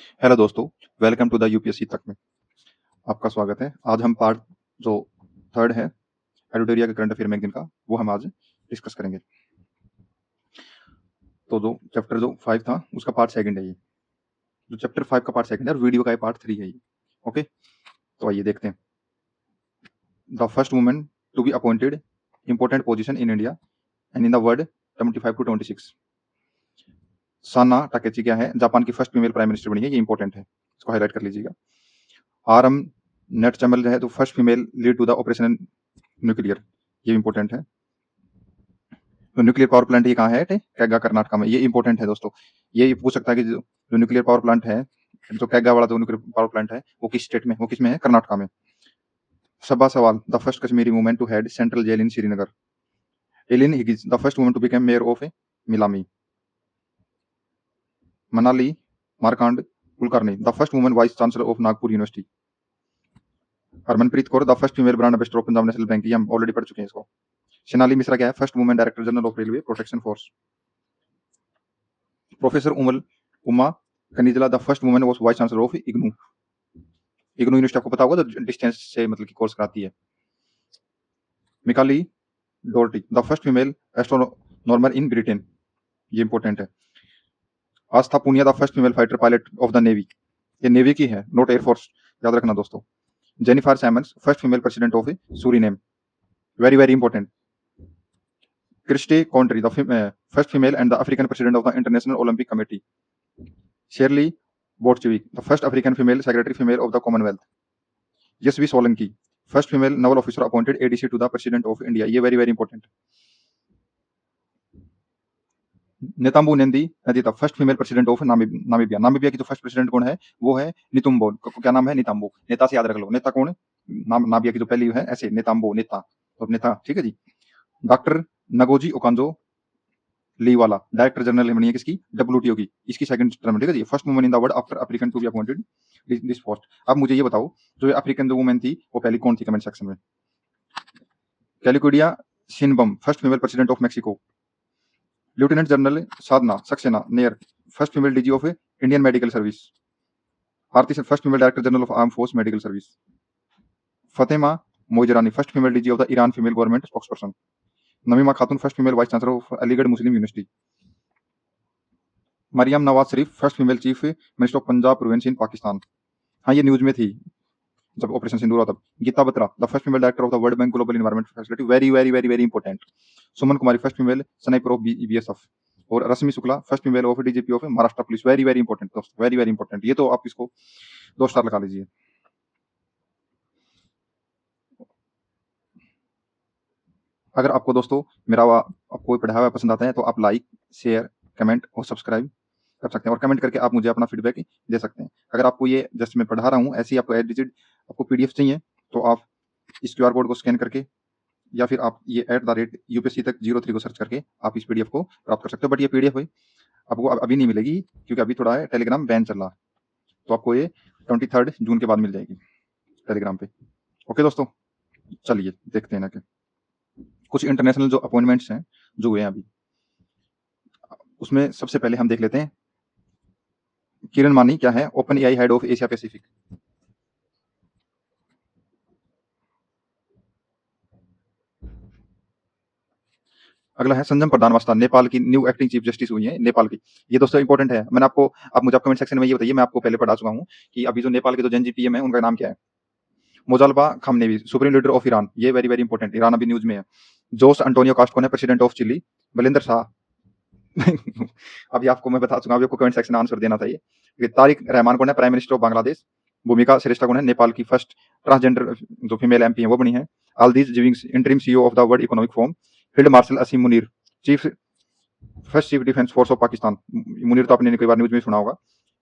Hello दोस्तों, welcome to the UPSC तक में आपका स्वागत है। आज हम पार्ट जो थर्ड है एडिटोरिया के करंट अफेयर मैगजीन का, वो हम आज डिस्कस करेंगे। तो जो चैप्टर जो 5 था उसका पार्ट सेकंड है ये। जो चैप्टर 5 का पार्ट सेकंड है और वीडियो का पार्ट 3 है ये। ओके, तो आइए देखते हैं। The first women to be appointed important position in India and in the world 25 to 26। Sanae Takaichi क्या है? जापान की फर्स्ट फीमेल प्राइम मिनिस्टर बनी है, ये इंपॉर्टेंट है, इसको हाईलाइट कर लीजिएगा। आरएम नेट चमल है तो first female lead to the operation nuclear, ये इंपॉर्टेंट है। तो न्यूक्लियर पावर प्लांट ये कहाँ है? कैगा कर्नाटका में, ये इंपॉर्टेंट है दोस्तों। ये पूछ सकता है कि जो न्यूक्लियर पावर प्लांट है, जो कैगा वाला जो न्यूक्लियर पावर प्लांट है, वो किस स्टेट में, वो किस में है? कर्नाटका में। सबा सवाल, the first Kashmiri women to head central jail in Srinagar. Eileen Higgins, the first women to become mayor of मिलामी। Manali Markand Kulkarni, the first women vice chancellor of Nagpur university. Harmanpreet Kaur, the first female brand ambassador of Punjab national bank, ये हम already पढ़ चुके हैं इसको। सोनाली मिश्रा क्या है? First women director general of railway protection force. Professor Uma Kanijla, the first women was vice chancellor of IGNOU. IGNOU university आपको पता होगा तो डिस्टेंस से मतलब कि कोर्स कराती है। मिकाली डोर्टी, the first female astronomer in Britain, ये इंपॉर्टेंट है। Aastha Poonia, the first female fighter pilot of the navy, ये नेवी की है, नॉट एयरफोर्स, याद रखना दोस्तों। Jennifer Simons, first female president of Suriname, very very important. Kirsty Coventry, the first female and the African president of the international Olympic committee. Shirley Botchwey, the first African female secretary female of the Commonwealth. Yashvi Solanki, first female naval officer appointed ADC to the president of India, ये very very important. Netumbo Nandi Ndaitwah, first female president of Namibia. Namibia की जो first president कौन है? वो है नितुम्बो। क्या नाम है? निताम्बो। नेता से याद रख लो, नेता कौन? नामीबिया की जो पहली है ऐसे नेताम्बो, नेता तो नेता, ठीक है जी। डॉक्टर नगोजी ओकांजो लीवाला, डायरेक्टर जनरल बनी है किसकी? डब्ल्यूटीओ की, इसकी सेकंड टर्म, ठीक है जी। First woman in the world after African to be appointed this post. अब मुझे ये बताओ, जो अफ्रीकन जो वुमेन थी वो पहली कौन थी? कमेंट सेक्शन में। Claudia Sheinbaum, first female president of Mexico. Lieutenant general Sadhana Saxena Nair, first female DG of Indian medical service. Aarti first female director general of arm force medical service. Fatemeh Mohajerani, first female DG of the Iran female government spokesperson. Naima Khatoon, first female vice chancellor of Aligarh Muslim university. Maryam Nawaz Sharif, first female chief minister of Punjab province in Pakistan. हाँ, ये news में थी जब operation Sindoor हुआ तब। Geeta Batra, the first female director of the world bank global environment facility, very very very very important. Suman Kumari, first female sniper of BSF. और Rashmi Shukla, first female of DGP of Maharashtra police, very very important दोस्तों, very very important. ये तो आप इसको 2 star लगा लीजिए। अगर आपको दोस्तों मेरा आपको पढ़ाया हुआ पसंद आता है तो आप लाइक, शेयर, कमेंट और सब्सक्राइब कर सकते हैं, और कमेंट करके आप मुझे अपना फीडबैक दे सकते हैं। अगर आपको ये जस्ट मैं पढ़ा रहा हूँ ऐसे ही आपको एडिटेड आपको पीडीएफ चाहिए तो आप इस क्यूआर कोड को स्कैन करके या फिर आप ये @UPSC तक 03 को सर्च करके आप इस पीडीएफ को प्राप्त कर सकते हो। बट ये पीडीएफ आपको अभी नहीं मिलेगी क्योंकि अभी थोड़ा है टेलीग्राम बैन चल रहा है, तो आपको ये 23 जून के बाद मिल जाएगी टेलीग्राम पे। ओके दोस्तों, चलिए देखते हैं ना कि कुछ इंटरनेशनल जो अपॉइंटमेंट्स हैं जो हुए हैं अभी, उसमें सबसे पहले हम देख लेते हैं। किरण मानी क्या है? Open AI head of Asia Pacific. अगला है संजम प्रधान वास्ता, नेपाल की न्यू एक्टिंग चीफ जस्टिस हुई है नेपाल की। ये दोस्तों इंपॉर्टेंट है, मैंने आपको, आप मुझे कमेंट सेक्शन में ये बताइए, मैं आपको पहले पढ़ा चुका हूँ कि अभी जो नेपाल के जो जनजी पीएम है उनका नाम क्या है? Mojtaba Khamenei, supreme leader of Iran, ये वेरी वेरी इंपॉर्टेंट, ईरान अभी न्यूज में है। जोस अंटोनियो कास्ट कौन है? President of Chile. Balinder Shah अभी आपको मैं बता चुका हूं, आपको कमेंट सेक्शन में आंसर देना था ये। तारिक रहमान कौन है? Prime minister of Bangladesh. Bhumika Shrestha कौन है? नेपाल की फर्स्ट ट्रांसजेंडर जो फीमेल एमपी है वो बनी है। आल्दीज जिविंग्स, interim CEO of the world economic forum. Field marshal Asim Munir, chief first chief defence force of Pakistan. Munir तो आपने कई बार न्यूज में सुना होगा।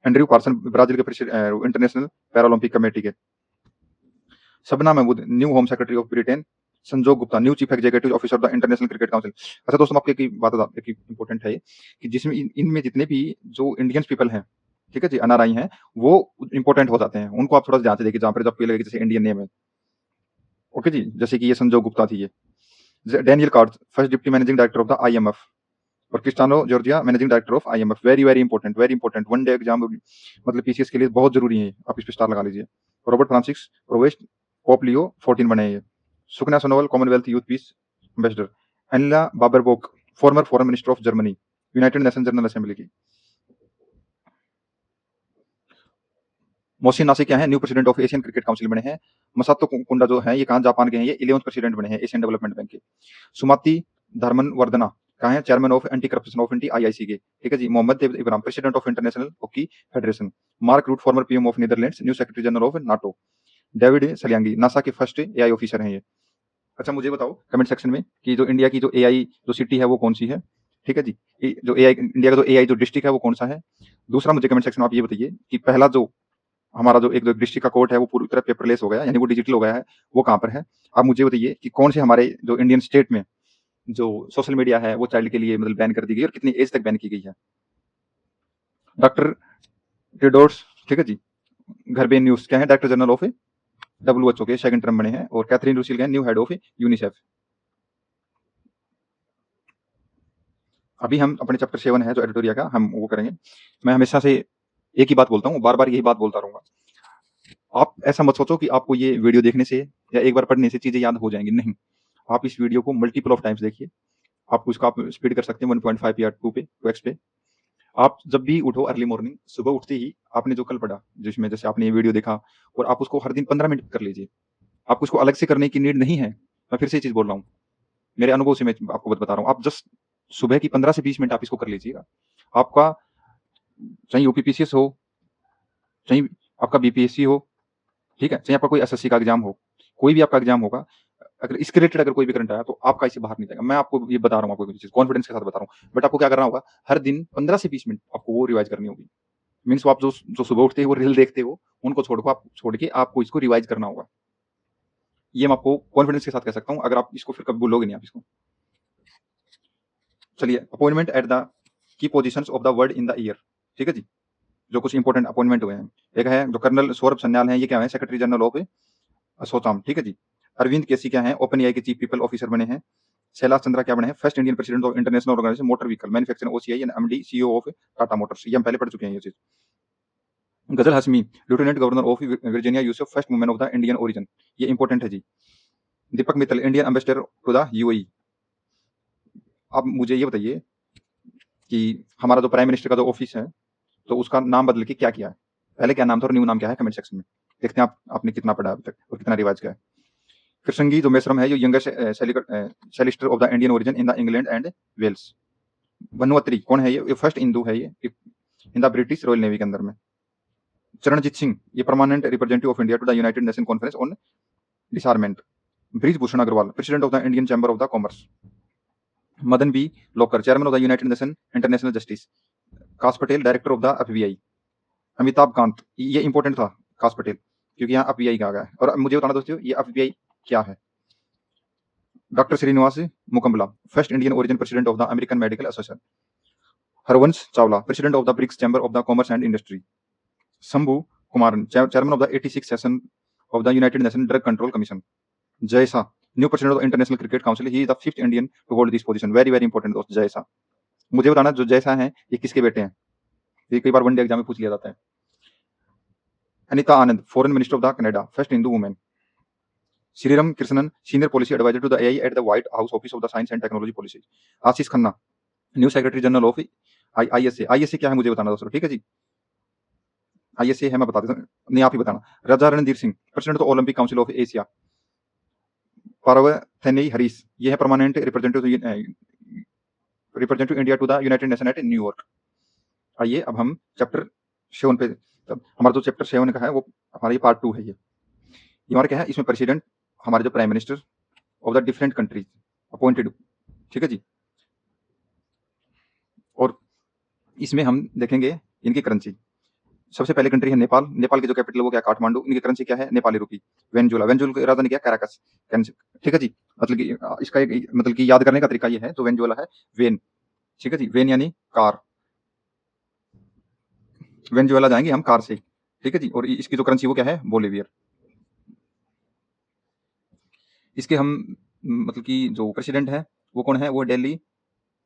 एंड्रयू पार्सन, ब्राजील के इंटरनेशनल पैरालंपिक कमेटी के। Shabana Mahmood, new home secretary of Britain. Sanjog Gupta, new chief executive officer of the international Cricket council. अच्छा दोस्तों, आपको एक बात एक इंपॉर्टेंट है कि जिसमें इनमें जितने भी जो इंडियंस पीपल हैं, ठीक है जी, एनआरआई हैं, वो इंपॉर्टेंट हो जाते हैं। उनको आप थोड़ा सा ध्यान से देखिए, जहां पर जब लगे जैसे इंडियन नेम है। ओके जी, जैसे कि ये संजोग गुप्ता थी ये। डैनियल कार्ड, first deputy managing director of the IMF. और Kristalina Georgieva managing director of IMF. Very very important one day exam मतलब पीसीएस के लिए बहुत जरूरी है, आप इस पे स्टार लगा लीजिए। Robert Francis Prevost pope Leo 14 बने हैं ये। Sukanya Sonowal Commonwealth youth peace ambassador. Annalena Baerbock former foreign minister of Germany, United Nation General Assembly की। मोहसिन नासिर क्या है, new president of Asian Cricket Council बने हैं। मसातो कुंडा जो है ये कहाँ जापान के हैं, ये 11th प्रेसिडेंट बने हैं एशियन डेवलपमेंट बैंक के। सुमाती धर्मन वर्धना कहाँ है, chairman of anti corruption of India IIC के। ठीक है जी। Mohammad Dev Ibrahim president of International Hockey Federation. Mark Rutte former PM of Netherlands, new secretary general of NATO. David Salvagnini NASA के फर्स्ट एआई ऑफिसर हैं ये। अच्छा मुझे बताओ कमेंट सेक्शन में कि जो इंडिया की जो एआई जो सिटी है वो कौन सी है। ठीक है जी। जो एआई इंडिया का जो एआई जो डिस्ट्रिक्ट है वो कौन सा है। दूसरा मुझे कमेंट सेक्शन में आप ये बताइए कि पहला जो हमारा जो एक जो डिस्ट्रिक्ट का कोड है वो पूरी तरह पेपरलेस हो गया, यानी वो डिजिटल हो गया है, वो कहाँ पर है। आप मुझे बताइए कि कौन से हमारे जो इंडियन स्टेट में जो सोशल मीडिया है वो चाइल्ड के लिए मतलब बैन कर दी गई और कितनी एज तक बैन की गई है। डॉक्टर टेड्रोस, ठीक है जी, घरबेन न्यूज क्या है, डायरेक्टर जनरल ऑफ डब्ल्यूएचओ के सेकंड टर्म बने हैं। और Catherine Russell new head of UNICEF. अभी हम अपने चैप्टर 7 है जो एडिटोरिया का हम वो करेंगे। मैं हमेशा से एक ही बात बोलता हूँ, बार बार यही बात बोलता रहूंगा। आप ऐसा मत सोचो कि आपको ये वीडियो देखने से या एक बार पढ़ने से चीजें याद हो जाएंगी, नहीं। आप इस वीडियो को मल्टीपल ऑफ टाइम्स देखिए। आपको इसका आप स्पीड कर सकते हैं 1.5 या 2 पे 2x पे। आप जब भी उठो अर्ली मॉर्निंग, सुबह उठते ही आपने जो कल पढ़ा, जिसमें जैसे आपने ये वीडियो देखा, और आप उसको हर दिन 15 मिनट कर लीजिए। आपको उसको अलग से करने की नीड नहीं है। मैं फिर से ये चीज बोल रहा हूँ, मेरे अनुभव से मैं आपको बता रहा हूँ। आप जस्ट सुबह की 15 से 20 मिनट आप इसको कर लीजिएगा। आपका चाहे यूपीपीसीएस हो, चाहे आपका बीपीएससी हो, ठीक है, चाहे आपका कोई एसएससी का एग्जाम हो, कोई भी आपका एग्जाम होगा, अगर इसके रिलेटेड अगर कोई भी करंट आया तो आपका इससे बाहर नहीं जाएगा। मैं आपको ये बता रहा हूँ, आपको चीज कॉन्फिडेंस के साथ बता रहा हूँ। बट आपको क्या करना होगा, हर दिन 15 से 20 मिनट आपको वो रिवाइज करनी होगी। मीन्स आप जो जो सुबह उठते हो वो रील देखते हो, उनको छोड़ के आपको इसको रिवाइज करना होगा। ये मैं आपको कॉन्फिडेंस के साथ कह सकता हूँ। अगर आप इसको फिर कभी भूलोगे नहीं आप इसको। चलिए, appointment at the key position of the word in the year. ठीक है जी, जो कुछ इंपॉर्टेंट अपॉइंटमेंट हुए हैं। एक है जो कर्नल सौरभ सन्याल हैं, ये क्या है, सेक्रेटरी जनरल ऑफ असोचाम। ठीक है जी। अरविंद केसी क्या है, ओपन एआई के चीफ पीपल ऑफिसर बने हैं। शैलाश चंद्रा क्या बने हैं, first Indian president of International Organisation motor vehicle manufacturing OCI and MD CEO of Tata Motors. ये हम पहले पढ़ चुके हैं ये चीज। Ghazala Hashmi lieutenant governor of Virginia यूसुफ, first women of the Indian origin. ये इंपॉर्टेंट है जी। Deepak Mittal Indian ambassador to the UAE. अब मुझे ये बताइए कि हमारा जो प्राइम मिनिस्टर का जो ऑफिस है तो उसका नाम बदल के क्या किया है। पहले क्या नाम था और न्यू नाम क्या है, कमेंट सेक्शन में देखते हैं। आपने कितना पढ़ा अभी तक और कितना रिवाइज किया है। कृष्णगी जो मेसरम है, ये youngest solicitor of the Indian origin in the England and Wales. बनवत्री कौन है, ये फर्स्ट हिंदू है ये in the British Royal Navy के अंदर में। चरणजीत सिंह ये permanent representative of India to the United Nation Conference on Disarmament. Brij Bhushan Agarwal president of the Indian Chamber of the Commerce. Madan B Lokur chairman of the United Nation International Justice. Kash Patel director of the FBI. Amitabh Kant, ये important था काश पटेल, क्योंकि यहाँ FBI का आ गया है। और मुझे बताना दोस्तों ये एफबीआई क्या है। Doctor Srinivas Mukkamala first Indian origin president of the American Medical Association. Harvansh Chawla president of the BRICS Chamber of the Commerce and Industry. Shambhu Kumaran chairman of the 86 session of the United Nation Drug Control Commission. Jay Shah new president of International Cricket Council, he is the 5th Indian to hold this position. Very very important दोस्त जय शाह। मुझे बताना जो जय शाह हैं ये किसके बेटे हैं, ये कई बार वनडे एग्जाम में पूछ लिया जाता है। Anita Anand foreign minister of the Canada, first Hindu women. Sriram Krishnan senior policy advisor to the AI at the White House Office of the Science and Technology Policy. Ashish Khanna new secretary general of ISA. ISA क्या है मुझे बताना दोस्तों, ठीक है जी। आईएसए है, मैं बता देता हूँ, नहीं आप ही बताना। Raja Randhir Singh president of Olympic Council of Asia. Parvathaneni Harish ये है permanent representative India to the United Nation at New York. आइए अब हम चैप्टर 7 पे, हमारा जो चैप्टर 7 का है वो हमारा पार्ट 2 है। ये हमारा क्या है, इसमें प्रेसिडेंट हमारे जो prime minister of the different countries appointed, ठीक है जी। और इसमें हम देखेंगे इनकी करेंसी। सबसे पहले कंट्री है नेपाल। नेपाल की जो कैपिटल वो क्या, काठमांडू। इनकी करेंसी क्या है, नेपाली रुपी। वेनेजुएला, वेनेजुएला की राजधानी क्या, कैराकस। ठीक है जी। मतलब कि इसका एक मतलब कि याद करने का तरीका ये है, तो वेनेजुएला है वेन, ठीक है जी। वेन यानी कार, वेनेजुएला जाएंगे हम कार से, ठीक है जी। और इसकी जो करेंसी वो क्या है, बोलीवियर। इसके हम मतलब कि जो प्रेसिडेंट है वो कौन है, वो दिल्ली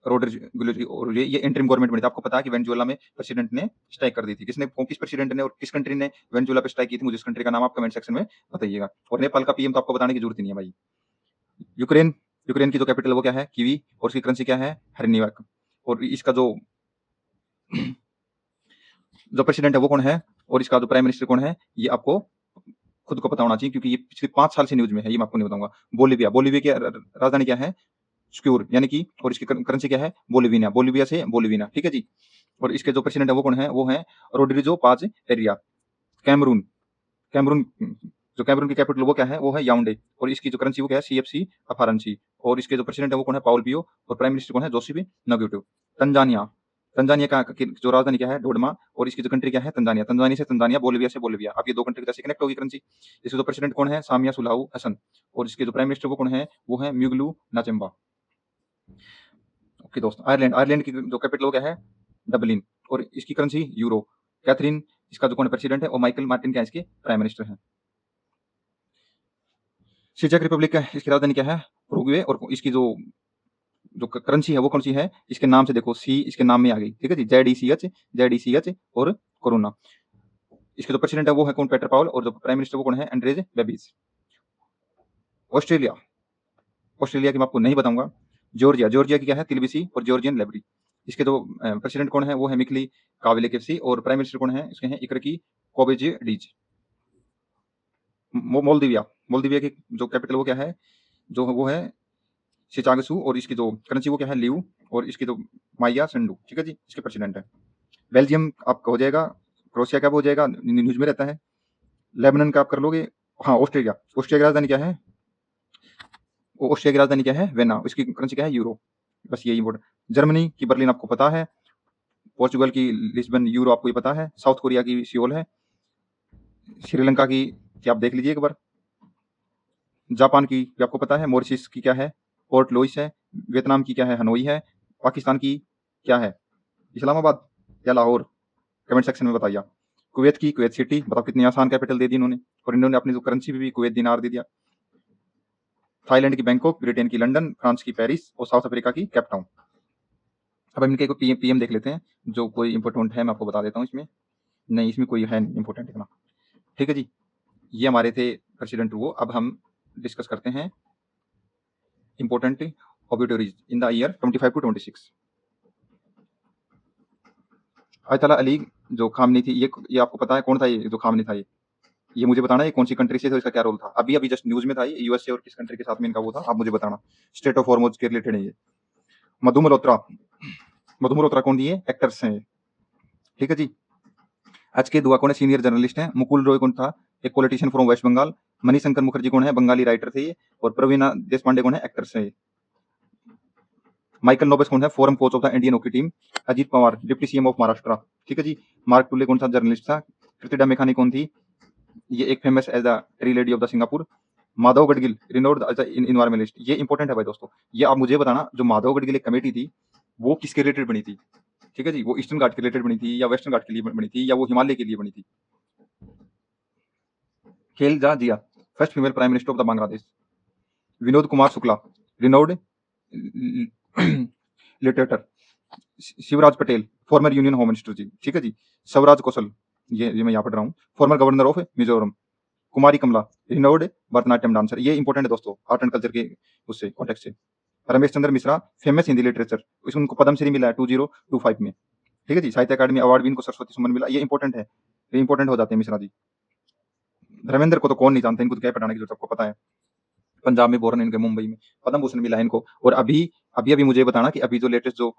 रोड्रिगो और ये इंटरिम गवर्नमेंट बनी थी। आपको पता है कि वेनेजुएला में प्रेसिडेंट ने स्ट्राइक कर दी थी। किस प्रेसिडेंट ने और किस कंट्री ने वेनेजुएला पे स्ट्राइक की थी, मुझे इस कंट्री का नाम आप कमेंट सेक्शन में बताइएगा। और नेपाल का पीएम तो आपको बताने की जरूरत ही नहीं है भाई। यूक्रेन यूक्रेन की जो कैपिटल वो क्या है, कीवी, और उसकी करेंसी क्या है, हरिनिवाक। और इसका जो प्रेसिडेंट है वो कौन है, और इसका जो प्राइम मिनिस्टर कौन है, ये आपको खुद को पता होना चाहिए, क्योंकि ये पिछले 5 साल से न्यूज में है। ये मैं आपको नहीं बताऊंगा। बोलिविया की राजधानी क्या है, स्क्यूर, यानी कि, और इसकी करेंसी क्या है, बोलिविया, बोलिविया से बोलिविना, ठीक है जी। और इसके जो प्रेसिडेंट है वो कौन है, वो है रोड्रिगो पाज एरिया। कैमरून कैमरून जो कैमरून की कैपिटल वो क्या है, वो है याउंडे, और इसकी जो करेंसी वो क्या है, सीएफसी अफारेंसी। और इसके जो प्रेसिडेंट है वो कौन है, पाउल बियो, और प्राइम मिनिस्टर कौन है, जोसेफ नगुटो। तंजानिया तंजानिया का जो राजधानी क्या है, डोडमा, और इसकी जो कंट्री क्या है, तंजानिया। तंजानिया से तंजानिया, बोलिविया से बोलिविया। अब ये दो कंट्री कैसे कनेक्ट होगी करेंसी। इसके जो प्रेसिडेंट कौन है, सामिया सुलाहू हसन, और इसके जो प्राइम मिनिस्टर वो कौन है, वो है म्यूगलू नाचेम्बा। ओके दोस्तों, आयरलैंड की जो कैपिटल वो क्या है, डबलिन, और इसकी करेंसी यूरो। कैथरीन, इसका जो कौन प्रेसिडेंट है, और माइकल मार्टिन क्या इसके प्राइम मिनिस्टर हैं। चेक रिपब्लिक है, इसकी राजधानी क्या है, उरुग्वे, और इसकी जो करेंसी है वो कौन सी है, इसके नाम से देखो, सी इसके नाम में आ गई, ठीक है जी। जेडीसीएच और कोरोना। इसके जो प्रेसिडेंट है वो है कौन, पेटर पाउल, और जो प्राइम मिनिस्टर वो कौन है, एंड्रेज बेबीज। ऑस्ट्रेलिया ऑस्ट्रेलिया की मैं आपको नहीं बताऊंगा। जॉर्जिया की क्या है, तिलबिसी, और जॉर्जियन लाइब्रेरी। इसके जो प्रेसिडेंट कौन है, वो है मिकली काविलेकेसी, और प्राइम मिनिस्टर कौन है, इसके हैं इकरकी कोबेजिडीज। मोल्दीविया की जो कैपिटल वो क्या है, जो वो है शिचागसू, और इसकी जो करेंसी वो क्या है, लियू, और इसकी जो माइया संडू, ठीक है जी, इसके प्रेसिडेंट है। बेल्जियम आपका हो जाएगा, क्रोएशिया का हो जाएगा, न्यूज में रहता है। लेबनान का आप कर लोगे। हाँ, ऑस्ट्रिया की राजधानी क्या है, ऑस्ट्रिया की राजधानी क्या है, वेना, इसकी करेंसी क्या है, यूरो। बस यही इंपॉर्टेंट। जर्मनी की बर्लिन आपको पता है, पोर्चुगल की लिस्बन, यूरो आपको ये पता है। साउथ कोरिया की सियोल है। श्रीलंका की क्या आप देख लीजिए एक बार। जापान की भी आपको पता है, मॉरिशस की क्या है, पोर्ट लुइस है। वियतनाम की क्या है, हनोई है। पाकिस्तान की क्या है, इस्लामाबाद या लाहौर, कमेंट सेक्शन में बताइए। कुवैत की कुवैत सिटी, बताओ कितनी आसान कैपिटल दे दी इन्होंने, और इन्होंने अपनी जो करेंसी भी कुवैत दिनार दे दिया। थाईलैंड की बैंकॉक, ब्रिटेन की लंदन, फ्रांस की पेरिस, और साउथ अफ्रीका की केप टाउन। अब इनके को पीएम देख लेते हैं, जो कोई इंपॉर्टेंट है मैं आपको बता देता हूँ। इसमें नहीं, इसमें कोई है नहीं इंपॉर्टेंट इतना, ठीक है जी। ये हमारे थे प्रेसिडेंट वो। अब हम डिस्कस करते हैं important obituaries in the year 25 to 26। Ayatollah Ali जो खामनी थी, ये आपको पता है कौन था, ये जो खामनी था, ये मुझे बताना है कौन सी कंट्री से था, इसका क्या रोल था। अभी अभी जस्ट न्यूज में था, ये यूएसए और किस कंट्री के साथ में इनका वो था, आप मुझे बताना। स्टेट ऑफ हॉर्मोज के रिलेटेड है ये। मधु मल्होत्रा मधु मल्होत्रा कौन, ये एक्टर्स हैं, ठीक है जी। आज के दुआ कौन है, सीनियर जर्नलिस्ट हैं। मुकुल रॉय कौन था, एक पॉलिटिशियन फ्रॉम वेस्ट बंगाल। मणिशंकर मुखर्जी कौन है, बंगाली राइटर थे ये। और प्रवीणा देशपांडे कौन है, एक्टर्स है। माइकल नोबेस कौन है, forum coach of the Indian hockey team. Ajit Pawar, deputy CM of Maharashtra, ठीक है जी। मार्क टुले कौन सा जर्नलिस्ट था। कृतिका मेखानी कौन थी, ये एक famous as the tree lady of the Singapore. Madhav Gadgil, renowned environmentalist. ये इंपॉर्टेंट है भाई दोस्तों। ये आप मुझे बताना, जो माधव गडगिल एक कमेटी थी, वो किसके रिलेटेड बनी थी, ठीक है जी। वो ईस्टर्न घाट के रिलेटेड बनी थी, या वेस्टर्न घाट के लिए बनी थी, या वो हिमालय के लिए बनी थी। Khaleda Zia, first female prime minister of the Bangladesh. Vinod Kumar Shukla, renowned litterateur. Shivraj Patel, former union home minister ji, ठीक है जी। स्वराज कौशल, ये मैं यहाँ पढ़ रहा हूँ, former governor of Mizoram. Kumari Kamala, renowned Bharatanatyam dancer. ये इंपॉर्टेंट है दोस्तों, आर्ट एंड कल्चर के उससे कॉन्टेक्स्ट से। रमेश चंद्र मिश्रा, फेमस हिंदी लिटरेचर, इसमें उनको पद्मश्री मिला है 2025 में, ठीक है जी। साहित्य अकादमी अवार्ड भी इनको सरस्वती सुमन मिला। ये इंपॉर्टेंट है, ये इंपॉर्टेंट हो जाते हैं मिश्रा जी। धर्मेंद्र को तो कौन नहीं जानता, इनको तो क्या पढ़ाने की जरूरत, आपको पता है। पंजाब में बोर्न, इनके मुंबई में पद्म भूषण मिला है इनको। और अभी अभी अभी मुझे बताना कि अभी जो लेटेस्ट जो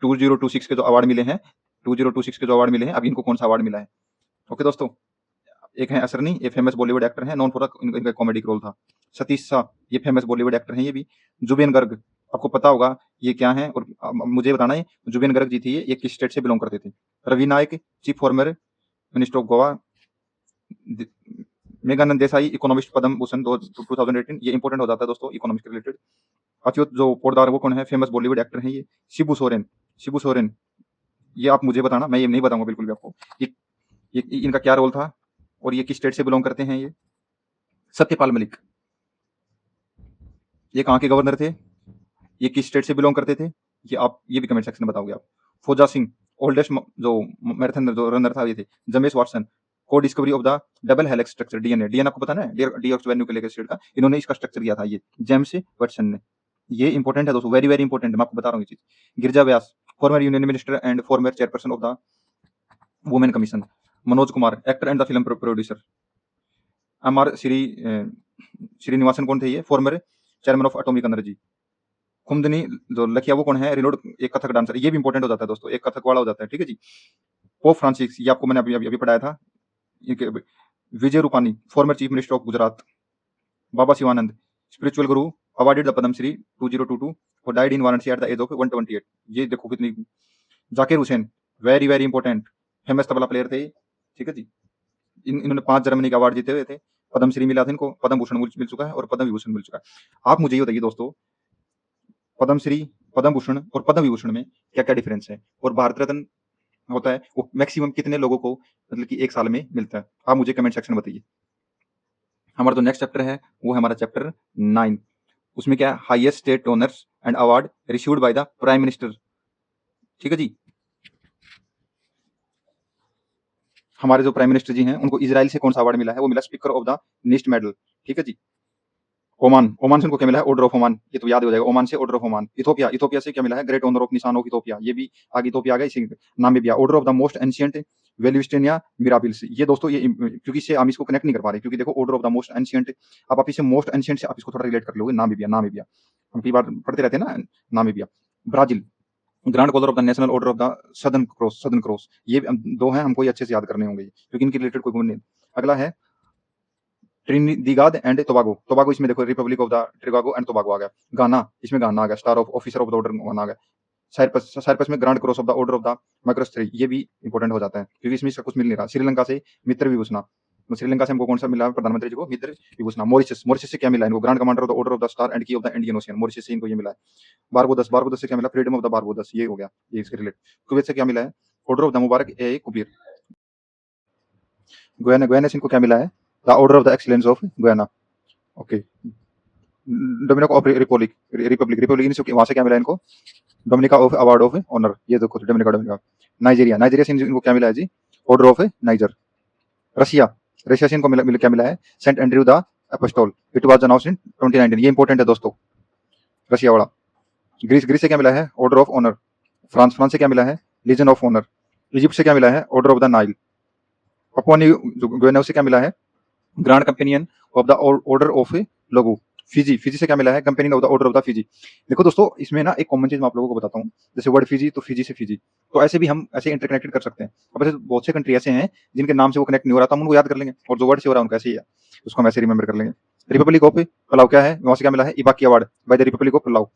2026 के जो अवार्ड मिले हैं, 2026 के जो अवार्ड मिले हैं, अभी इनको कौन सा अवार्ड मिला है। ओके दोस्तों, एक है असरनी, ये फेमस बॉलीवुड एक्टर है, नॉन फॉर इनका कॉमेडी रोल था। सतीश शाह, ये फेमस बॉलीवुड एक्टर हैं ये भी। जुबेन गर्ग, आपको पता होगा ये क्या है, और मुझे बताना है जुबेन गर्ग जी थी, ये किस स्टेट से बिलोंग करते थे। Ravi Naik, chief former minister of Goa. Meghnad Desai, economist, Padma Bhushan 2018। ये इंपॉर्टेंट हो जाता है दोस्तों इकोनॉमिक्स के रिलेटेड। अच्युत जो पोर्दार, वो कौन है, फेमस बॉलीवुड एक्टर हैं ये। शिबू सोरेन, ये आप मुझे बताना, मैं ये नहीं बताऊंगा बिल्कुल भी आपको। ये इनका क्या रोल था, और ये किस स्टेट से बिलोंग करते हैं ये। सत्यपाल मलिक, ये कहाँ के गवर्नर थे, ये किस स्टेट से बिलोंग करते थे। ये भी कमेंट सेक्शन में बताओगे आप। फौजा सिंह, ओल्डेस्ट जो मैराथन जो रनर था ये थे। जमेस वाटसन, को discovery of the double helix structure DNA. DNA आपको पता है ना, डीऑक्सीराइबोन्यूक्लिक एसिड का, इन्होंने इसका स्ट्रक्चर किया था ये जेम्स वाटसन ने। ये इंपॉर्टेंट है दोस्तों, वेरी वेरी इंपॉर्टेंट है, मैं आपको बता रहा हूँ ये चीज। Girija Vyas, former union minister and former chairperson of the women commission. Manoj Kumar, actor and the film producer. MR Srinivasan कौन थे ये, former chairman of atomic energy. Kumudini जो लखिया वो कौन है, रिनोड एक कथक डांसर। ये भी इंपॉर्टेंट हो जाता है दोस्तों, एक कथक वाला हो जाता है, ठीक है जी। पोप फ्रांसिस, ये आपको मैंने अभी अभी अभी पढ़ाया था। Vijay Rupani, former chief minister of Gujarat. Baba Shivanand, spiritual guru, awarded the Padma Shri 2022 और died in Varanasi at the age of 128। ये देखो कितनी। Zakir Hussain, very very important, famous tabla player थे, ठीक है जी। इन्होंने 5 जर्मनी के अवार्ड जीते हुए थे। पद्मश्री मिला था इनको, पद्म भूषण मिल चुका है और पद्म विभूषण मिल चुका है। आप मुझे ये बताइए दोस्तों, पद्मश्री, पद्म भूषण और पद्म विभूषण में क्या क्या डिफरेंस है, और भारत रत्न होता है वो मैक्सिमम कितने लोगों को मतलब कि एक साल में मिलता है, आप मुझे कमेंट सेक्शन में बताइए। हमारा जो नेक्स्ट चैप्टर है वो है हमारा चैप्टर 9। उसमें क्या है, highest state honours and award received by the prime minister, ठीक है जी। हमारे जो प्राइम मिनिस्टर जी हैं उनको इजराइल से कौन सा अवार्ड मिला है, वो मिला स्पीकर ऑफ द निस्ट मेडल, ठीक है जी। ओमान से उनको क्या मिला है, ऑर्डर ऑफ ओमान, ये तो याद हो जाएगा, ओमान से ऑर्डर ऑफ ओमान। इथोपिया से क्या मिला है, great honour of Nishan of Ethiopia, ये भी आगे इथोपिया आ गया इसी Namibia, order of the most ancient वेल्यूस्टेनिया मिराबिल्स। ये दोस्तों ये क्योंकि इससे हम इसको कनेक्ट नहीं कर पा रहे, क्योंकि देखो order of the most ancient, अब आप इसे मोस्ट एंशियंट से आप इसको थोड़ा रिलेट कर लोगे। नामीबिया हम कई बार पढ़ते रहते हैं ना, Namibia. Brazil, grand collar of the national order of the southern cross. ये दो हैं, हमको ये अच्छे से याद करने होंगे क्योंकि इनके रिलेटेड कोई नहीं। अगला है ट्रिनिदाद एंड टोबागो इसमें देखो, Republic of the Trinidad and Tobago आ गया। गाना, इसमें गाना आ गया, star of officer of the order Ghana आ गया। साइप्रस में grand cross of the order of the Makarios 3, ये भी इंपॉर्टेंट हो जाता है क्योंकि इसमें इसका कुछ मिल नहीं रहा। श्रीलंका से मित्र विभूषण, श्रीलंका से हमको कौन सा मिला है, प्रधानमंत्री जी को मित्र विभूषण। मॉरिशस से क्या मिला है इनको, grand commander of the order of the star and key of the Indian Ocean, Mauritius से इनको ये मिला है। बारबोदस से क्या मिला, फ्रीडम ऑफ द बारबोदस, ये हो गया, ये इसके रिलेट। कुवैत से क्या मिला है, order of the Mubarak al Kabeer. Guyana से इनको क्या मिला है, the order of the excellence of Guyana, okay. Dominic of Republic वहां से क्या मिला इनको, Dominica of award of honour, ये देखो डोमिनिका। नाइजीरिया से इनको क्या मिला है जी, ऑर्डर ऑफ नाइजर। रशिया से इनको क्या मिला है, Saint Andrew the Apostle, it was announced in 2019, ये इंपॉर्टेंट है दोस्तों, रशिया वाला। ग्रीस से क्या मिला है, ऑर्डर ऑफ ऑनर। फ्रांस से क्या मिला है, लीजन ऑफ ऑनर। इजिप्ट से क्या मिला है, order of the Nile. Papua new Guinea से क्या मिला है, grand companion of the order of logo. Fiji से क्या मिला है, companion of the order of the Fiji. देखो दोस्तों, इसमें ना एक कॉमन चीज मैं आप लोगों को बताता हूँ, जैसे वर्ड फिजी तो फिजी से फिजी, तो ऐसे भी हम ऐसे इंटरकनेक्टेड कर सकते हैं। अब ऐसे बहुत से कंट्री ऐसे हैं जिनके नाम से वो कनेक्ट नहीं हो रहा, तो हम उनको याद कर लेंगे, और जो वर्ड से हो रहा है उनको ऐसे ही है, उसको हम ऐसे रिमेंबर कर लेंगे। रिपब्लिक ऑफ पलाव क्या है, वहां से क्या मिला है, Ebakl award by the Republic of Palau,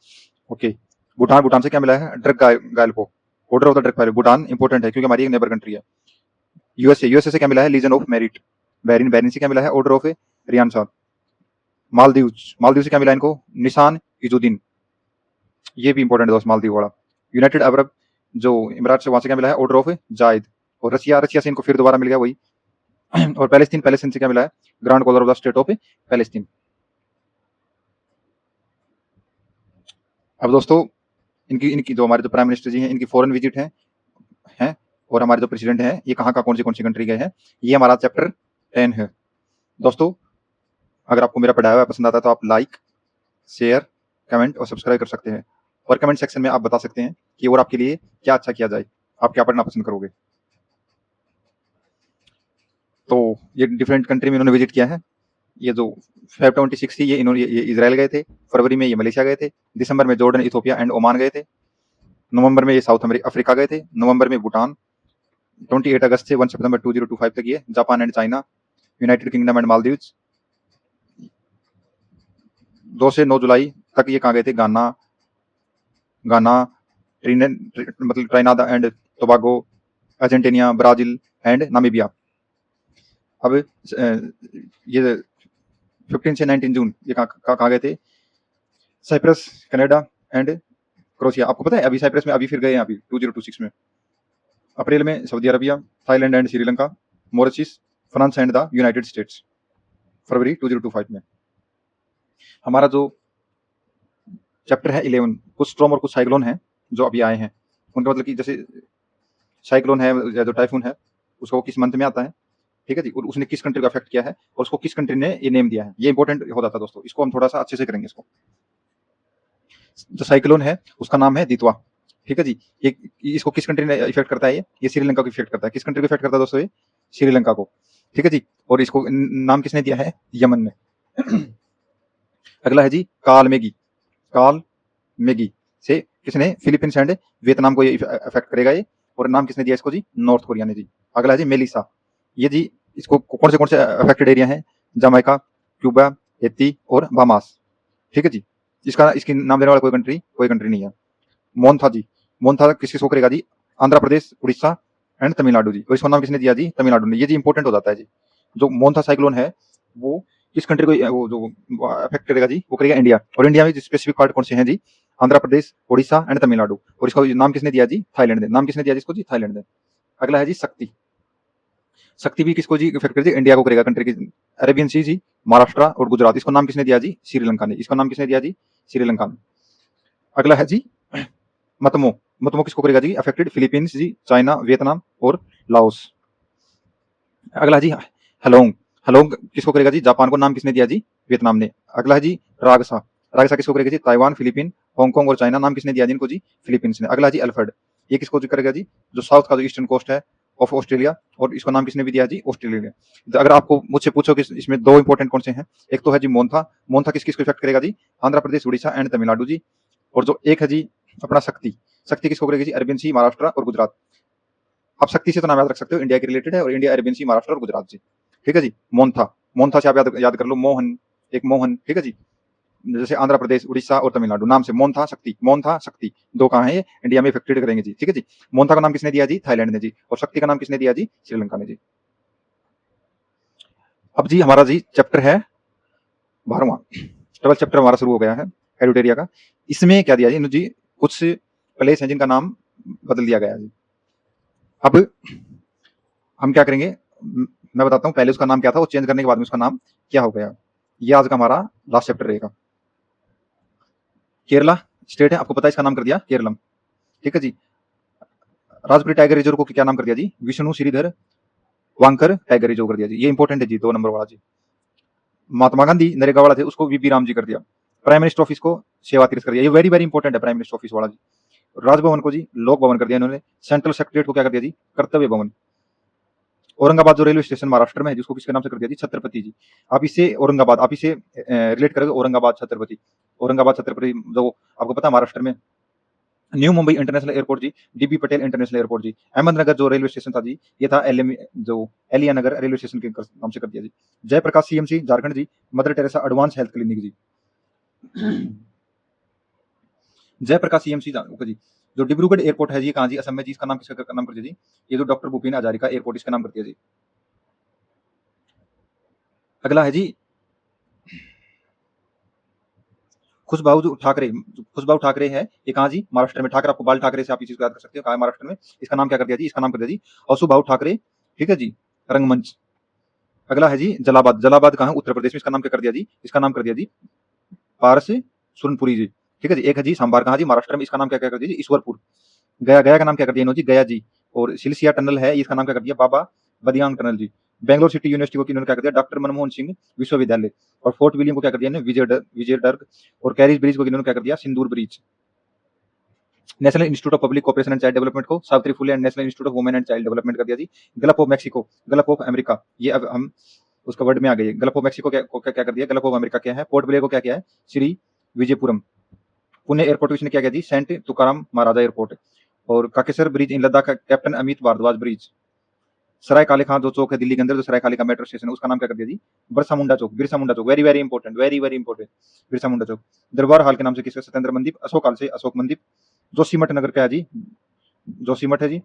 okay. Bhutan से क्या मिला है, Druk Gyalpo, order of the Druk. Bhutan important है क्योंकि हमारी एक नेबर कंट्री है। यूएसए से क्या मिला है, लीजन ऑफ मेरिट। बैरिन से क्या मिला है, ऑर्डर ऑफ रियान साहब। मालदीव से क्या मिला इनको, निशान इजुद्दीन, ये भी इंपॉर्टेंट है दोस्त, मालदीव वाला। यूनाइटेड अरब जो इमरात से, वहां से क्या मिला है, ऑर्डर ऑफ जायद। और रशिया से इनको फिर दोबारा मिल गया वही। और पैलेस्टीन से क्या मिला है, grand collar of the state of Palestine. अब दोस्तों इनकी जो हमारे जो प्राइम मिनिस्टर जी हैं, इनकी फॉरेन विजिट है, और हमारे जो प्रेसिडेंट हैं ये कहाँ का कौन सी कंट्री गए हैं, ये हमारा चैप्टर 10 है दोस्तों। अगर आपको मेरा पढ़ाया हुआ पसंद आता है तो आप लाइक, शेयर, कमेंट और सब्सक्राइब कर सकते हैं, और कमेंट सेक्शन में आप बता सकते हैं कि और आपके लिए क्या अच्छा किया जाए, आप क्या पढ़ना पसंद करोगे। तो ये डिफरेंट कंट्री में इन्होंने विजिट किया है। ये जो फेब 26 थी ये इजराइल गए थे, फरवरी में ये मलेशिया गए थे, दिसंबर में जॉर्डन, इथोपिया एंड ओमान गए थे, नवंबर में ये साउथ अफ्रीका गए थे, नवंबर में भूटान, 28 अगस्त से 1 सितंबर 2025 तक ये Japan and China, United kingdom and Maldives. 2 से 9 जुलाई तक ये कहाँ गए थे, गाना, मतलब Trinidad and Tobago, Argentina, Brazil and Namibia. अब ये 15 से 19 जून ये कहाँ गए थे, साइप्रस, कनाडा एंड क्रोशिया। आपको पता है अभी साइप्रस में अभी फिर गए हैं अभी 2026 में। अप्रैल में Saudi Arabia, Thailand and Sri Lanka, Mauritius, France and the United States, फरवरी 2025 में। हमारा जो चैप्टर है 11, कुछ स्ट्रॉम और कुछ साइक्लोन है, जो अभी आए हैं उनका मतलब कि जैसे साइक्लोन है या जो टाइफून है उसको किस मंथ में आता है, ठीक है जी, और उसने किस कंट्री को अफेक्ट किया है और उसको किस कंट्री ने ये नेम दिया है, ये इंपॉर्टेंट हो जाता है दोस्तों। इसको हम थोड़ा सा अच्छे से करेंगे। इसको जो साइक्लोन है उसका नाम है दितवा, ठीक है जी। ये इसको किस कंट्री ने इफेक्ट करता है, ये श्रीलंका को इफेक्ट करता है। किस कंट्री को इफेक्ट करता है दोस्तों, ये श्रीलंका को, ठीक है जी। और इसको नाम किसने दिया है, यमन ने। अगला है जी काल मेगी। काल मेगी से किसने, फिलीपींस एंड वियतनाम को ये अफेक्ट करेगा ये, और नाम किसने दिया इसको जी, नॉर्थ कोरिया ने जी। अगला है जी मेलिसा, ये जी इसको कौन से अफेक्टेड एरिया है, जमाइका, क्यूबा, हेती और बामास, ठीक है जी। इसका इसकी नाम देने वाला कोई कंट्री नहीं है। मोन्था जी, मोन्था किसको करेगा जी, आंध्र प्रदेश, उड़ीसा एंड तमिलनाडु जी। और इसको नाम किसने दिया जी, तमिलनाडु ने। ये जी इंपॉर्टेंट हो जाता है जी। जो मोन्था साइक्लोन है वो किस कंट्री को वो जो अफेक्ट करेगा जी, वो करेगा इंडिया। और इंडिया में स्पेसिफिक पार्ट कौन से हैं जी, आंध्र प्रदेश, उड़ीसा एंड तमिलनाडु। और इसका नाम किसने दिया जी, थाईलैंड ने। नाम किसने दिया जिसको जी, थाईलैंड ने। अगला है जी शक्ति। शक्ति भी किसको जी इफेक्ट करेगी, इंडिया को करेगा, कंट्री की अरेबियन सी जी, महाराष्ट्र और गुजरात। इसको नाम किसने दिया जी, श्रीलंका ने। इसका नाम किसने दिया जी, श्रीलंका ने। अगला है जी मतमो। मतमो किसको करेगा जी, अफेक्टेड फिलीपींस जी, चाइना, वियतनाम और लाओस। अगला है जी हेलोंग। हेलोंग किसको करेगा जी, जापान को। नाम किसने दिया जी, वियतनाम ने। अगला है जी रागसा। रागसा किसको करेगा जी, ताइवान, फिलीपीन, हांगकांग और चाइना। नाम किसने दिया जी इनको जी, फिलीपींस ने। अगला है जी अल्फ्रेड, ये किसको जी करेगा जी, जो साउथ का जो ईस्टर्न कोस्ट है ऑफ ऑस्ट्रेलिया, और इसको नाम किसने भी दिया जी, ऑस्ट्रेलिया ने। तो अगर आपको मुझसे पूछो कि इसमें दो इंपॉर्टेंट कौन से हैं, एक तो है जी मोन्था। मोन्था किस किसको इफेक्ट करेगा जी, आंध्र प्रदेश, उड़ीसा एंड तमिलनाडु जी। और जो एक है जी अपना शक्ति। शक्ति किसको करेगी जी, अरबियन सी, महाराष्ट्र और गुजरात। आप शक्ति से तो नाम याद रख सकते हो, इंडिया के रिलेटेड है, और इंडिया, अरबियन सी, महाराष्ट्र और गुजरात जी, ठीक है जी। मोन्था, मोन्था से आप याद कर लो, मोहन, एक मोहन, ठीक है जी। जैसे आंध्र प्रदेश, उड़ीसा और तमिलनाडु नाम से मोन्था शक्ति, मोन्था शक्ति दो कहाँ है, ये इंडिया में इफेक्टेड करेंगे जी, ठीक है जी। मोन्था का नाम किसने दिया जी, थाईलैंड ने जी। और शक्ति का नाम किसने दिया जी, श्रीलंका ने जी। अब जी हमारा जी चैप्टर है 12वां, 12 चैप्टर हमारा शुरू हो गया है एडुटेरिया का। इसमें क्या दिया जी, कुछ प्लेस हैं जिनका नाम बदल दिया गया है जी। अब हम क्या करेंगे, मैं बताता हूँ पहले उसका नाम क्या था, वो चेंज करने के बाद में उसका नाम क्या हो गया। ये आज का हमारा लास्ट चैप्टर रहेगा। केरला स्टेट है, आपको पता है इसका नाम कर दिया केरलम, ठीक है जी। राजपुरी टाइगर रिजर्व को क्या नाम कर दिया जी, Vishnu Shridhar wanker tiger reserve कर दिया जी। ये इंपॉर्टेंट है जी, 2 नंबर वाला जी। महात्मा गांधी नरेगा वाला थे, उसको वीपी राम जी कर दिया। प्राइम मिनिस्टर ऑफिस को सेवा तीर्थ कर दिया। ये वेरी वेरी इंपॉर्टेंट है प्राइम मिनिस्टर ऑफिस वाला जी। राजभवन को जी लोक भवन कर दिया इन्होंने। सेंट्रल सेक्रेटरीट को क्या कर दिया जी, कर्तव्य भवन। औरंगाबाद जो रेलवे स्टेशन महाराष्ट्र में है, जिसको किसके नाम से कर दिया जी, छत्रपति जी। आप इसे औरंगाबाद, आप इसे रिलेट करोगे औरंगाबाद छत्रपति। औरंगाबाद छत्रपति जो आपको पता है महाराष्ट्र में। न्यू मुंबई इंटरनेशनल एयरपोर्ट जी, डीबी पटेल इंटरनेशनल एयरपोर्ट जी। अहमदनगर जो रेलवे स्टेशन था जी, ये था जो एलिया नगर रेलवे स्टेशन के नाम से कर दिया जी। Jayprakash CMC Jharkhand ji, Mother Teresa advance health clinic ji. Jayprakash CMC ji. जो डिब्रूगढ़ एयरपोर्ट है जी, कहाँ जी, असम में जी। इसका नाम किसका नाम कर दिया जी, ये जो डॉक्टर भूपेन हजारिका एयरपोर्ट, इसका नाम कर दिया जी। अगला है जी खुशबाऊ ठाकरे। खुशबाऊ ठाकरे है, ये कहाँ जी, महाराष्ट्र में। ठाकरे आपको बाल ठाकरे से आप इस चीज को याद कर सकते हो, कहाँ है, महाराष्ट्र में। इसका नाम क्या कर दिया जी, इसका नाम कर दिया जी असुबाऊ ठाकरे, ठीक है जी, रंगमंच। अगला है जी जलाबाद। जलाबाद कहाँ है, उत्तर प्रदेश में। इसका नाम क्या कर दिया जी, इसका नाम कर दिया जी पारस सुरनपुरी जी, ठीक है जी। एक है जी सांबार, कहाँ जी, महाराष्ट्र में। इसका नाम क्या क्या कर दिया जी, ईश्वरपुर। गया, गया का नाम क्या कर दिया इन्होंने जी, गया जी। और सिलसिया टनल है, इसका नाम क्या कर दिया, बाबा बदियांग टनल जी। बेंगलोर सिटी यूनिवर्सिटी को इन्होंने क्या कर दिया, डॉक्टर मनमोहन सिंह विश्वविद्यालय। और फोर्ट विलियम को क्या कर दिया इन्होंने, विजयडर्ग। और कैरिज ब्रिज को इन्होंने क्या कर दिया, Sindoor bridge. National Institute of Public Cooperation and Child Development को Savitri Phule and National Institute of Women and Child Development कर दिया जी। Gulf of Mexico, Gulf of America, ये अब हम उसका वर्ड में आ गए। गल्फ ऑफ मैक्सिको क्या कर दिया, गल्फ ऑफ अमेरिका क्या है। पोर्ट ब्लेयर को क्या किया है, श्री विजयपुरम। पुणे एयरपोर्ट को इसने क्या किया जी, सेंट तुकाराम महाराजा एयरपोर्ट। और Kakesar bridge in Ladakh, Captain Amit Bhardwaj bridge. Sarai Kale Khan जो चौक है दिल्ली के अंदर, जो सराय काले का मेट्रो स्टेशन है, उसका नाम क्या कर दिया जी, Birsa Munda Chowk. Birsa Munda Chowk, very very important, very very important, Birsa Munda Chowk. Darbar hall के नाम से किसका, सत्येंद्र मंदिर। अशोक काल से अशोक मंदिर। जोशीमठ नगर क्या है जी, जोशीमठ है जी।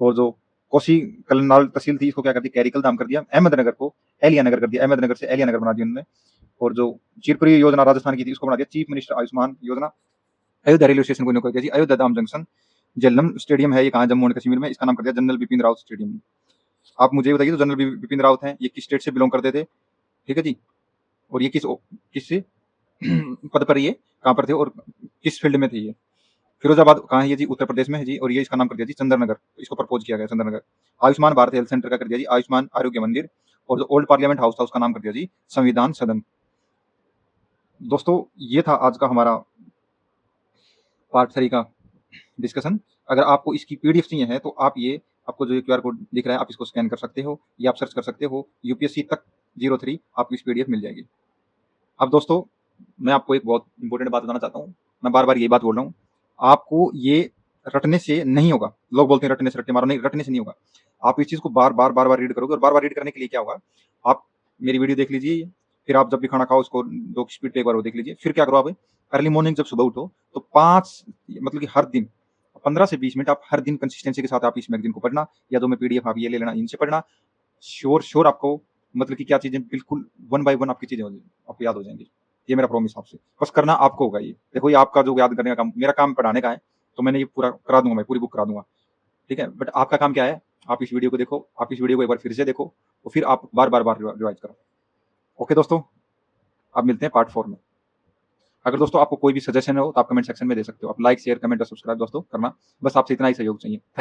और जो कोसी कलनाल तहसील थी, इसको क्या कर दिया, कैरिकल धाम कर दिया। अहमदनगर को एलिया नगर कर दिया, अहमदनगर से एलिया नगर बना दिया उन्होंने। और जो चिरपुरी योजना राजस्थान की थी, उसको बना दिया चीफ मिनिस्टर आयुष्मान योजना। अयोध्या रेलवे स्टेशन को इन्होंने कर दिया जी अयोध्या धाम जंक्शन। झेलम स्टेडियम है, ये कहाँ, जम्मू एंड कश्मीर में। इसका नाम कर दिया जनरल बिपिन रावत स्टेडियम। आप मुझे बताइए, तो जनरल बिपिन रावत हैं, ये किस स्टेट से बिलोंग करते थे, ठीक है जी। और ये किस पद पर, ये कहाँ पर थे और किस फील्ड में थे ये। फिरोजाबाद कहाँ है ये जी? उत्तर प्रदेश में है जी। और ये इसका नाम कर दिया जी चंद्रनगर, इसको प्रपोज किया गया चंद्रनगर। आयुष्मान भारत हेल्थ सेंटर का कर दिया जी आयुष्मान आरोग्य मंदिर। और जो ओल्ड पार्लियामेंट हाउस था उसका नाम कर दिया जी संविधान सदन। दोस्तों ये था आज का हमारा पार्ट 3 का डिस्कशन। अगर आपको इसकी पीडीएफ चाहिए है तो आप ये आपको जो ये क्यूआर कोड दिख रहा है आप इसको स्कैन कर सकते हो या आप सर्च कर सकते हो यूपीएससी तक 03 आपको इस पीडीएफ मिल जाएगी। अब दोस्तों मैं आपको एक बहुत इंपॉर्टेंट बात बताना चाहता हूँ। मैं बार-बार यही बात बोल रहा हूँ। आपको ये रटने से नहीं होगा। लोग बोलते हैं रटने से रट्टे मारो, नहीं रटने से नहीं होगा। आप इस चीज़ को बार-बार, बार-बार रीड करोगे और बार-बार रीड करने के लिए क्या होगा, आप मेरी वीडियो देख लीजिए, फिर आप जब भी खाना खाओ उसको 2 स्पीड पे एक बार वो देख लीजिए। फिर क्या करो आप अर्ली मॉर्निंग जब सुबह उठो तो 5 मतलब कि हर दिन 15 से 20 मिनट आप हर दिन कंसिस्टेंसी के साथ आप इस मैगज़ीन को पढ़ना या जो मैं पीडीएफ आप ये ले लेना इनसे पढ़ना। श्योर आपको मतलब कि क्या चीज़ें बिल्कुल वन बाय वन आपकी चीज़ें हो आपको याद हो जाएँगी। ये मेरा प्रॉमिस आपसे। बस करना आपको होगा ये। देखो ये आपका जो याद करने का काम मेरा काम पढ़ाने का है, तो मैंने ये पूरा करा दूँगा मैं, पूरी बुक करा दूँगा। ठीक है? बट आपका काम क्या है? आप इस वीडियो को देखो, आप इस वीडियो को एक बार फिर से देखो और फिर आप बार-बार रिवाइज़ करो। ओके दोस्तों, अब मिलते हैं पार्ट 4 में। अगर दोस्तों आपको कोई भी सजेशन हो तो आप कमेंट सेक्शन में दे सकते हो। आप लाइक, शेयर, कमेंट और सब्सक्राइब दोस्तों करना। बस आपसे इतना ही सहयोग चाहिए। थैंक